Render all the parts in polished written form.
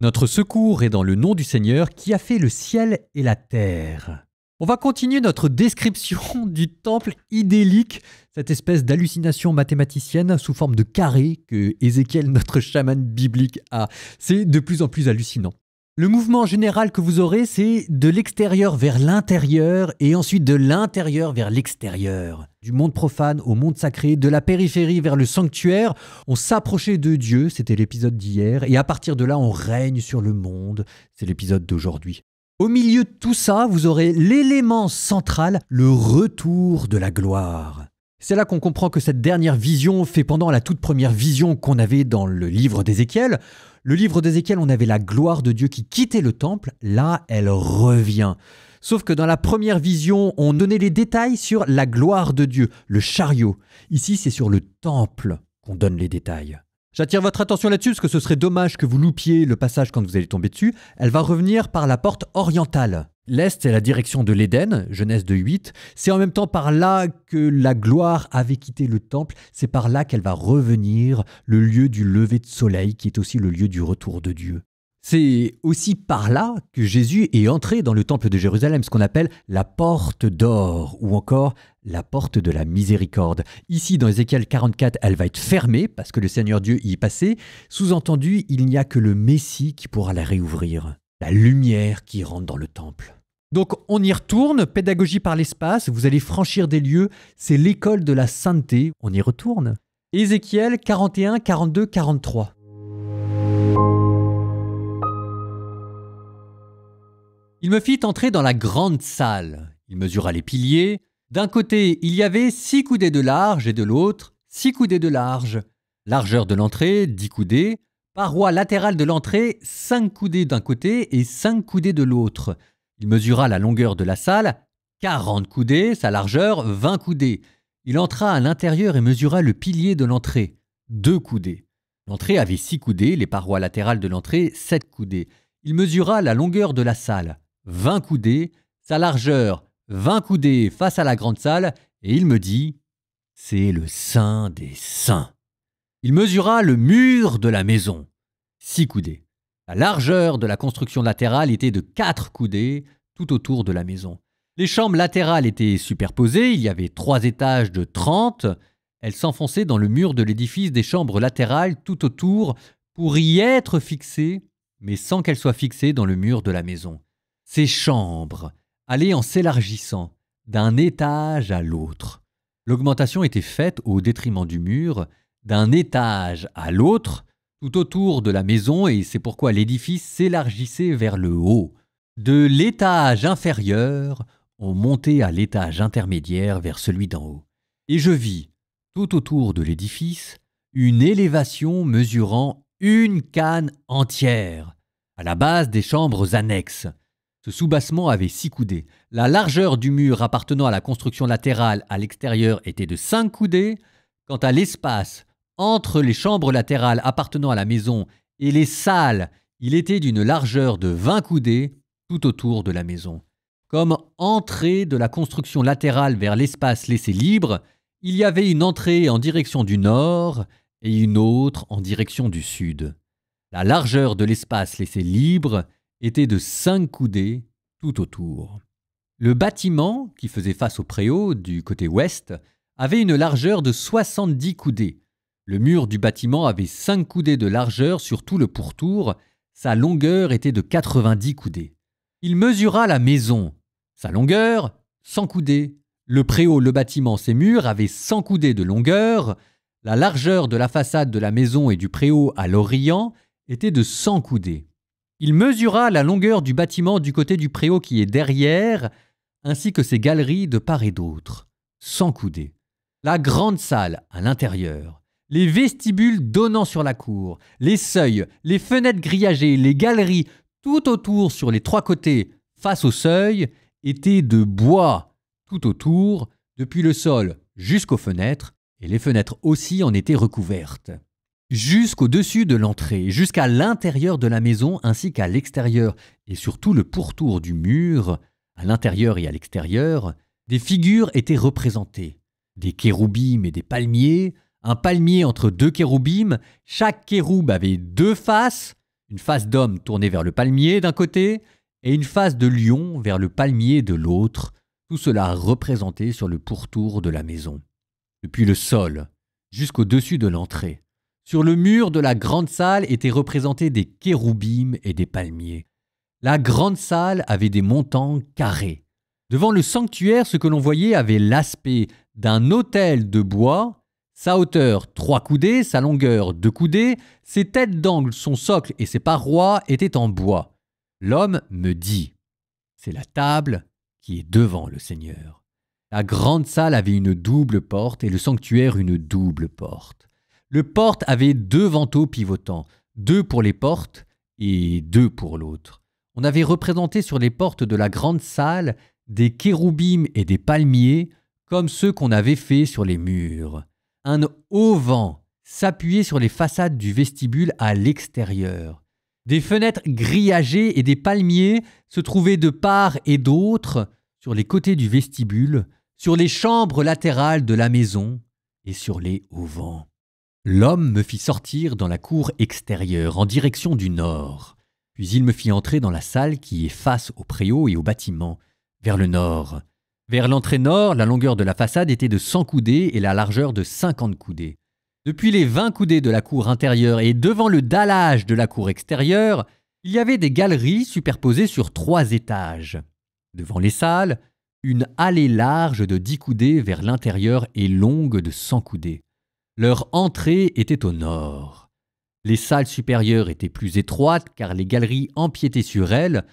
Notre secours est dans le nom du Seigneur qui a fait le ciel et la terre. On va continuer notre description du temple idyllique, cette espèce d'hallucination mathématicienne sous forme de carré que Ézéchiel, notre chaman biblique, a. C'est de plus en plus hallucinant. Le mouvement général que vous aurez, c'est de l'extérieur vers l'intérieur et ensuite de l'intérieur vers l'extérieur. Du monde profane au monde sacré, de la périphérie vers le sanctuaire, on s'approchait de Dieu, c'était l'épisode d'hier, et à partir de là, on règne sur le monde, c'est l'épisode d'aujourd'hui. Au milieu de tout ça, vous aurez l'élément central, le retour de la gloire. C'est là qu'on comprend que cette dernière vision fait pendant la toute première vision qu'on avait dans le livre d'Ézéchiel. Le livre d'Ézéchiel, on avait la gloire de Dieu qui quittait le temple. Là, elle revient. Sauf que dans la première vision, on donnait les détails sur la gloire de Dieu, le chariot. Ici, c'est sur le temple qu'on donne les détails. J'attire votre attention là-dessus parce que ce serait dommage que vous loupiez le passage quand vous allez tomber dessus. Elle va revenir par la porte orientale. L'Est, c'est la direction de l'Éden, Genèse 2:8. C'est en même temps par là que la gloire avait quitté le temple. C'est par là qu'elle va revenir, le lieu du lever de soleil, qui est aussi le lieu du retour de Dieu. C'est aussi par là que Jésus est entré dans le temple de Jérusalem, ce qu'on appelle la porte d'or, ou encore la porte de la miséricorde. Ici, dans Ézéchiel 44, elle va être fermée, parce que le Seigneur Dieu y est passé. Sous-entendu, il n'y a que le Messie qui pourra la réouvrir. La lumière qui rentre dans le temple. Donc on y retourne, pédagogie par l'espace, vous allez franchir des lieux, c'est l'école de la sainteté, on y retourne. Ézéchiel 41, 42, 43. Il me fit entrer dans la grande salle, il mesura les piliers, d'un côté il y avait 6 coudées de large et de l'autre 6 coudées de large, largeur de l'entrée 10 coudées, paroi latérale de l'entrée 5 coudées d'un côté et 5 coudées de l'autre. Il mesura la longueur de la salle, 40 coudées, sa largeur, 20 coudées. Il entra à l'intérieur et mesura le pilier de l'entrée, 2 coudées. L'entrée avait 6 coudées, les parois latérales de l'entrée, 7 coudées. Il mesura la longueur de la salle, 20 coudées, sa largeur, 20 coudées face à la grande salle, et il me dit « C'est le Saint des Saints ». Il mesura le mur de la maison, 6 coudées. La largeur de la construction latérale était de 4 coudées tout autour de la maison. Les chambres latérales étaient superposées, il y avait 3 étages de 30. Elles s'enfonçaient dans le mur de l'édifice des chambres latérales tout autour pour y être fixées, mais sans qu'elles soient fixées dans le mur de la maison. Ces chambres allaient en s'élargissant d'un étage à l'autre. L'augmentation était faite au détriment du mur, d'un étage à l'autre, tout autour de la maison, et c'est pourquoi l'édifice s'élargissait vers le haut. De l'étage inférieur, on montait à l'étage intermédiaire vers celui d'en haut. Et je vis, tout autour de l'édifice, une élévation mesurant 1 canne entière, à la base des chambres annexes. Ce soubassement avait 6 coudées. La largeur du mur appartenant à la construction latérale à l'extérieur était de 5 coudées. Quant à l'espace entre les chambres latérales appartenant à la maison et les salles, il était d'une largeur de 20 coudées tout autour de la maison. Comme entrée de la construction latérale vers l'espace laissé libre, il y avait une entrée en direction du nord et une autre en direction du sud. La largeur de l'espace laissé libre était de 5 coudées tout autour. Le bâtiment, qui faisait face au préau du côté ouest, avait une largeur de 70 coudées. Le mur du bâtiment avait 5 coudées de largeur sur tout le pourtour, sa longueur était de 90 coudées. Il mesura la maison. Sa longueur, 100 coudées. Le préau, le bâtiment, ses murs avaient 100 coudées de longueur. La largeur de la façade de la maison et du préau à l'orient était de 100 coudées. Il mesura la longueur du bâtiment du côté du préau qui est derrière, ainsi que ses galeries de part et d'autre, 100 coudées. La grande salle à l'intérieur, les vestibules donnant sur la cour, les seuils, les fenêtres grillagées, les galeries, tout autour sur les 3 côtés, face au seuil, étaient de bois, tout autour, depuis le sol jusqu'aux fenêtres, et les fenêtres aussi en étaient recouvertes. Jusqu'au-dessus de l'entrée, jusqu'à l'intérieur de la maison ainsi qu'à l'extérieur, et sur tout le pourtour du mur, à l'intérieur et à l'extérieur, des figures étaient représentées. Des kéroubim et des palmiers, un palmier entre 2 kéroubim, chaque kéroub avait 2 faces, une face d'homme tournée vers le palmier d'un côté et une face de lion vers le palmier de l'autre, tout cela représenté sur le pourtour de la maison. Depuis le sol jusqu'au-dessus de l'entrée, sur le mur de la grande salle étaient représentés des kéroubim et des palmiers. La grande salle avait des montants carrés. Devant le sanctuaire, ce que l'on voyait avait l'aspect d'un autel de bois, sa hauteur 3 coudées, sa longueur 2 coudées, ses têtes d'angle, son socle et ses parois étaient en bois. L'homme me dit, c'est la table qui est devant le Seigneur. La grande salle avait une double porte et le sanctuaire une double porte. Le porte avait 2 vantaux pivotants, 2 pour les portes et 2 pour l'autre. On avait représenté sur les portes de la grande salle des kéroubim et des palmiers comme ceux qu'on avait fait sur les murs. Un auvent s'appuyait sur les façades du vestibule à l'extérieur. Des fenêtres grillagées et des palmiers se trouvaient de part et d'autre sur les côtés du vestibule, sur les chambres latérales de la maison et sur les auvents. L'homme me fit sortir dans la cour extérieure en direction du nord. Puis il me fit entrer dans la salle qui est face au préau et au bâtiment, vers le nord. Vers l'entrée nord, la longueur de la façade était de 100 coudées et la largeur de 50 coudées. Depuis les 20 coudées de la cour intérieure et devant le dallage de la cour extérieure, il y avait des galeries superposées sur 3 étages. Devant les salles, une allée large de 10 coudées vers l'intérieur et longue de 100 coudées. Leur entrée était au nord. Les salles supérieures étaient plus étroites car les galeries empiétaient sur elles,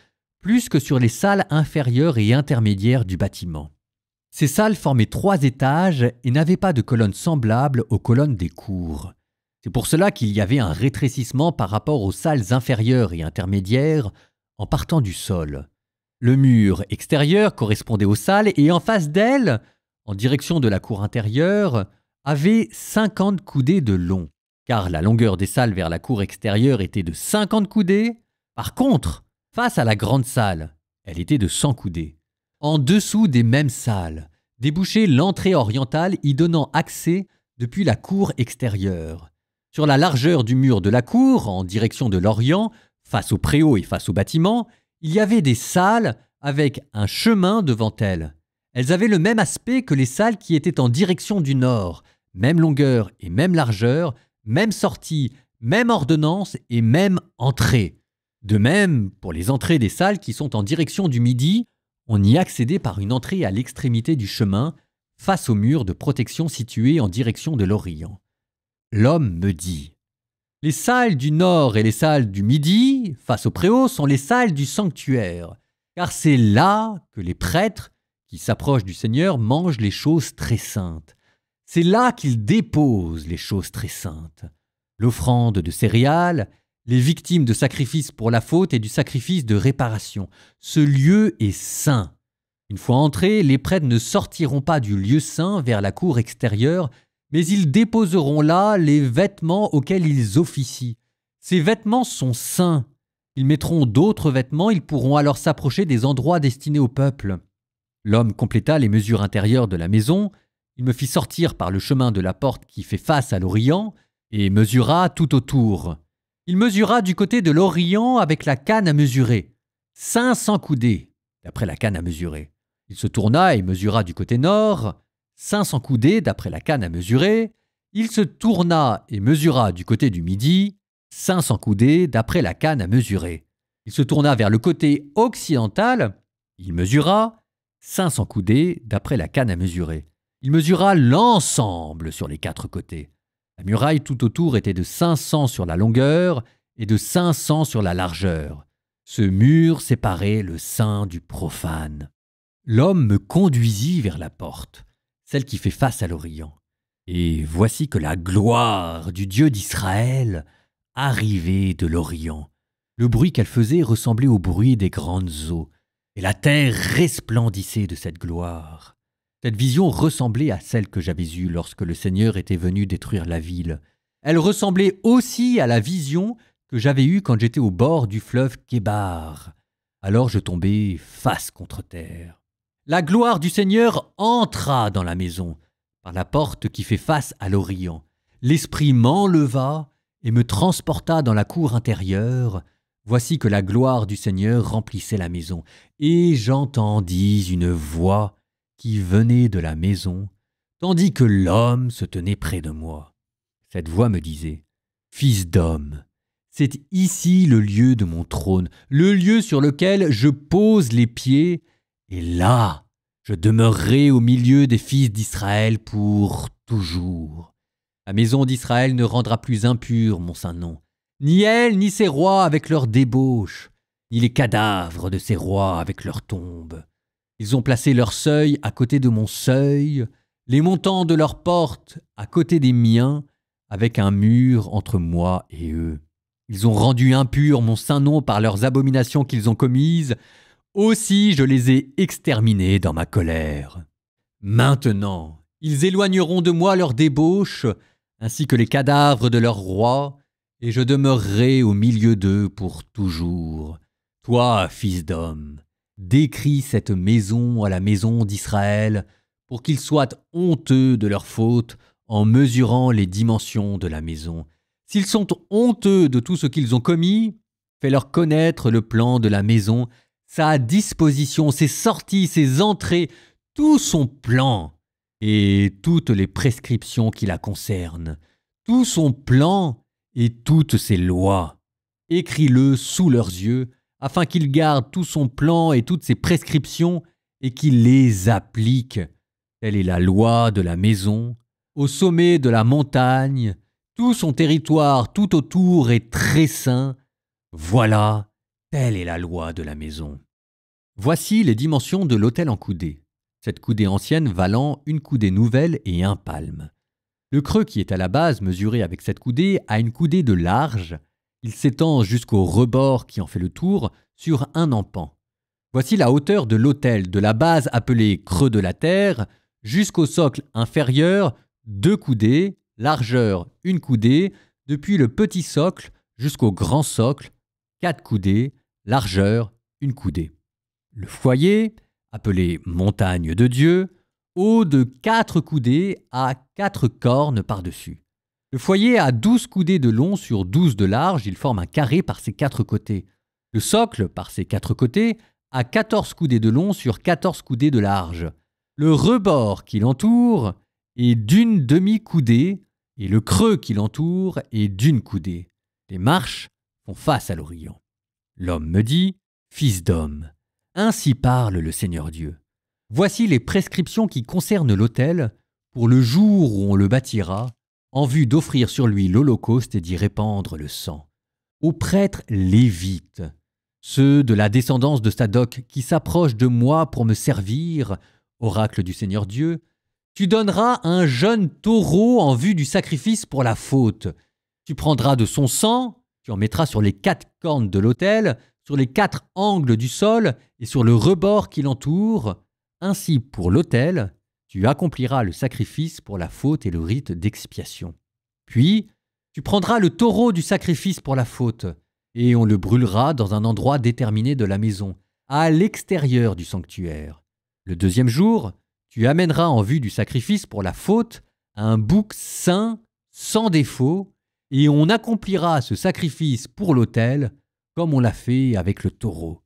plus que sur les salles inférieures et intermédiaires du bâtiment. Ces salles formaient 3 étages et n'avaient pas de colonnes semblables aux colonnes des cours. C'est pour cela qu'il y avait un rétrécissement par rapport aux salles inférieures et intermédiaires en partant du sol. Le mur extérieur correspondait aux salles et en face d'elles, en direction de la cour intérieure, avait 50 coudées de long, car la longueur des salles vers la cour extérieure était de 50 coudées. Par contre, face à la grande salle, elle était de 100 coudées. En dessous des mêmes salles, débouchait l'entrée orientale y donnant accès depuis la cour extérieure. Sur la largeur du mur de la cour, en direction de l'Orient, face au préau et face au bâtiment, il y avait des salles avec un chemin devant elles. Elles avaient le même aspect que les salles qui étaient en direction du nord, même longueur et même largeur, même sortie, même ordonnance et même entrée. De même, pour les entrées des salles qui sont en direction du midi, on y accédait par une entrée à l'extrémité du chemin, face au mur de protection situé en direction de l'Orient. L'homme me dit, « Les salles du nord et les salles du midi, face au préau, sont les salles du sanctuaire, car c'est là que les prêtres qui s'approchent du Seigneur mangent les choses très saintes. C'est là qu'ils déposent les choses très saintes, l'offrande de céréales, les victimes de sacrifices pour la faute et du sacrifice de réparation. Ce lieu est saint. Une fois entrés, les prêtres ne sortiront pas du lieu saint vers la cour extérieure, mais ils déposeront là les vêtements auxquels ils officient. Ces vêtements sont saints. Ils mettront d'autres vêtements, ils pourront alors s'approcher des endroits destinés au peuple. » L'homme compléta les mesures intérieures de la maison. Il me fit sortir par le chemin de la porte qui fait face à l'Orient et mesura tout autour. Il mesura du côté de l'Orient avec la canne à mesurer, 500 coudées, d'après la canne à mesurer. Il se tourna et mesura du côté nord, 500 coudées d'après la canne à mesurer. Il se tourna et mesura du côté du midi, 500 coudées d'après la canne à mesurer. Il se tourna vers le côté occidental. Il mesura 500 coudées d'après la canne à mesurer. Il mesura l'ensemble sur les 4 côtés. La muraille tout autour était de 500 sur la longueur et de 500 sur la largeur. Ce mur séparait le saint du profane. L'homme me conduisit vers la porte, celle qui fait face à l'Orient. Et voici que la gloire du Dieu d'Israël arrivait de l'Orient. Le bruit qu'elle faisait ressemblait au bruit des grandes eaux, et la terre resplendissait de cette gloire. Cette vision ressemblait à celle que j'avais eue lorsque le Seigneur était venu détruire la ville. Elle ressemblait aussi à la vision que j'avais eue quand j'étais au bord du fleuve Kébar. Alors je tombai face contre terre. La gloire du Seigneur entra dans la maison, par la porte qui fait face à l'Orient. L'Esprit m'enleva et me transporta dans la cour intérieure. Voici que la gloire du Seigneur remplissait la maison, et j'entendis une voix qui venait de la maison, tandis que l'homme se tenait près de moi. Cette voix me disait : « Fils d'homme, c'est ici le lieu de mon trône, le lieu sur lequel je pose les pieds, et là, je demeurerai au milieu des fils d'Israël pour toujours. La maison d'Israël ne rendra plus impur mon saint nom, ni elle, ni ses rois avec leurs débauches, ni les cadavres de ses rois avec leurs tombes. Ils ont placé leur seuil à côté de mon seuil, les montants de leurs portes à côté des miens, avec un mur entre moi et eux. Ils ont rendu impur mon saint nom par leurs abominations qu'ils ont commises. Aussi je les ai exterminés dans ma colère. Maintenant, ils éloigneront de moi leurs débauches, ainsi que les cadavres de leurs rois, et je demeurerai au milieu d'eux pour toujours. Toi, fils d'homme, décris cette maison à la maison d'Israël, pour qu'ils soient honteux de leurs fautes en mesurant les dimensions de la maison. S'ils sont honteux de tout ce qu'ils ont commis, fais-leur connaître le plan de la maison, sa disposition, ses sorties, ses entrées, tout son plan et toutes les prescriptions qui la concernent, tout son plan et toutes ses lois. Écris-le sous leurs yeux, afin qu'ils gardent tout son plan et toutes ses prescriptions et qu'ils les appliquent. Telle est la loi de la maison, au sommet de la montagne. Tout son territoire tout autour est très saint. Voilà, telle est la loi de la maison. Voici les dimensions de l'autel en coudée. Cette coudée ancienne valant une coudée nouvelle et un palme. Le creux qui est à la base mesuré avec cette coudée a une coudée de large. Il s'étend jusqu'au rebord qui en fait le tour sur un empan. Voici la hauteur de l'autel de la base appelée creux de la terre jusqu'au socle inférieur, 2 coudées, largeur une coudée, depuis le petit socle jusqu'au grand socle, 4 coudées, largeur une coudée. Le foyer, appelé montagne de Dieu, haut de 4 coudées à 4 cornes par-dessus. Le foyer a 12 coudées de long sur 12 de large, il forme un carré par ses 4 côtés. Le socle, par ses 4 côtés, a 14 coudées de long sur 14 coudées de large. Le rebord qui l'entoure est d'une demi-coudée, et le creux qui l'entoure est d'une coudée. Les marches font face à l'Orient. L'homme me dit : « Fils d'homme, ainsi parle le Seigneur Dieu. Voici les prescriptions qui concernent l'autel pour le jour où on le bâtira, en vue d'offrir sur lui l'holocauste et d'y répandre le sang. Aux prêtres lévites, ceux de la descendance de Sadoc qui s'approchent de moi pour me servir, oracle du Seigneur Dieu, tu donneras un jeune taureau en vue du sacrifice pour la faute. Tu prendras de son sang, tu en mettras sur les 4 cornes de l'autel, sur les 4 angles du sol et sur le rebord qui l'entoure. Ainsi, pour l'autel, tu accompliras le sacrifice pour la faute et le rite d'expiation. Puis, tu prendras le taureau du sacrifice pour la faute, et on le brûlera dans un endroit déterminé de la maison, à l'extérieur du sanctuaire. Le 2e jour, tu amèneras en vue du sacrifice pour la faute un bouc saint, sans défaut, et on accomplira ce sacrifice pour l'autel, comme on l'a fait avec le taureau.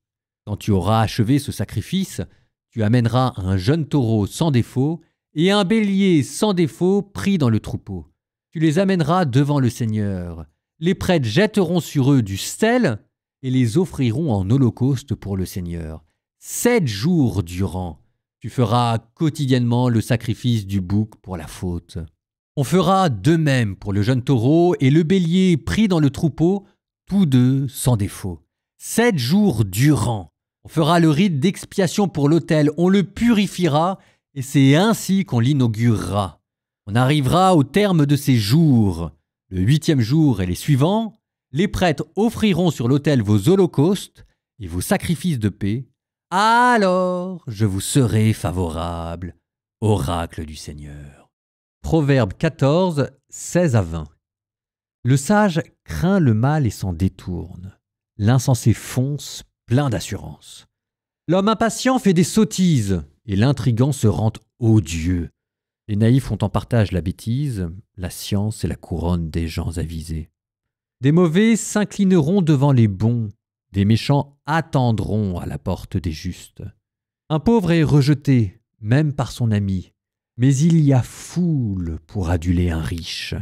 Quand tu auras achevé ce sacrifice, tu amèneras un jeune taureau sans défaut et un bélier sans défaut pris dans le troupeau. Tu les amèneras devant le Seigneur. Les prêtres jetteront sur eux du sel et les offriront en holocauste pour le Seigneur. 7 jours durant, tu feras quotidiennement le sacrifice du bouc pour la faute. On fera de même pour le jeune taureau et le bélier pris dans le troupeau, tous deux sans défaut. 7 jours durant, on fera le rite d'expiation pour l'autel, on le purifiera et c'est ainsi qu'on l'inaugurera. On arrivera au terme de ces jours. Le 8e jour et les suivants, les prêtres offriront sur l'autel vos holocaustes et vos sacrifices de paix. Alors je vous serai favorable, oracle du Seigneur. Proverbe 14, 16 à 20. Le sage craint le mal et s'en détourne. L'insensé fonce plein d'assurance. L'homme impatient fait des sottises et l'intrigant se rend odieux. Les naïfs ont en partage la bêtise, la science et la couronne des gens avisés. Des mauvais s'inclineront devant les bons, des méchants attendront à la porte des justes. Un pauvre est rejeté, même par son ami, mais il y a foule pour aduler un riche.